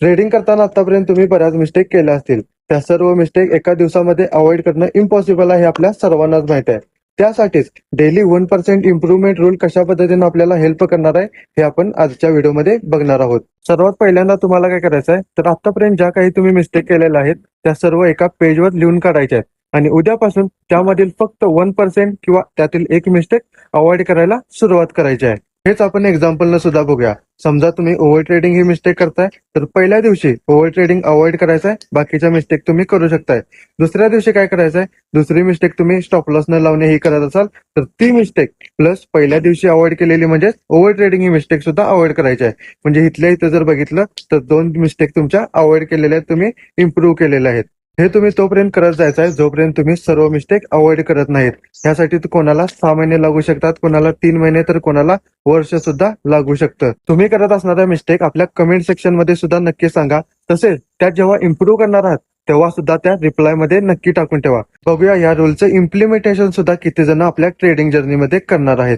Trading करताना आतापर्यंत तुम्ही बऱ्याच मिस्टेक केल्या असतील. त्या सर्व मिस्टेक एका दिवसामध्ये अवॉइड करणं इम्पॉसिबल आहे हे आपल्या सर्वांनाच माहित आहे. त्यासाठीच डेली 1% इम्प्रूव्हमेंट रूल कशा पद्धतीने आपल्याला हेल्प करणार आहे हे आपण आजच्या व्हिडिओमध्ये बघणार आहोत. सर्वात पहिल्यांदा तुम्हाला काय करायचं आहे, तर आतापर्यंत ज्या काही तुम्ही मिस्टेक केलेल्या आहेत त्या सर्व एका पेजवर लिहून काढायच्या आहेत आणि उद्यापासून त्यामधील फक्त 1% किंवा त्यातील एक मिस्टेक अवॉइड करायला सुरुवात करायची आहे. हेच आपण एक्झाम्पलनं सुद्धा बघूया. समजा तुम्ही ओव्हर ट्रेडिंग ही मिस्टेक करताय, तर पहिल्या दिवशी ओव्हर ट्रेडिंग अवॉइड करायचं आहे, बाकीच्या मिस्टेक तुम्ही करू शकताय. दुसऱ्या दिवशी काय करायचं आहे, दुसरी मिस्टेक तुम्ही स्टॉप लॉस न लावणे ही करत असाल, तर ती मिस्टेक प्लस पहिल्या दिवशी अवॉइड केलेली म्हणजे ओव्हर ट्रेडिंग ही मिस्टेक सुद्धा अवॉइड करायची आहे. म्हणजे इथल्या इथं जर बघितलं तर 2 मिस्टेक तुमच्या अवॉइड केलेल्या आहेत, तुम्ही इम्प्रूव्ह केलेल्या आहेत. हे तुम्ही तोपर्यंत करत जायचं आहे जोपर्यंत तुम्ही सर्व मिस्टेक अवॉइड करत नाहीत. यासाठी कोणाला 6 महिने लागू शकतात, कोणाला 3 महिने, तर कोणाला वर्ष सुद्धा लागू शकतं. तुम्ही करत असणाऱ्या मिस्टेक आपल्या कमेंट सेक्शन मध्ये सुद्धा नक्की सांगा. तसेच त्यात जेव्हा इम्प्रूव्ह करणार आहात तेव्हा सुद्धा त्या रिप्लाय मध्ये नक्की टाकून ठेवा. बघूया या रूलचं इम्प्लिमेंटेशन सुद्धा किती जण आपल्या ट्रेडिंग जर्नीमध्ये करणार आहेत.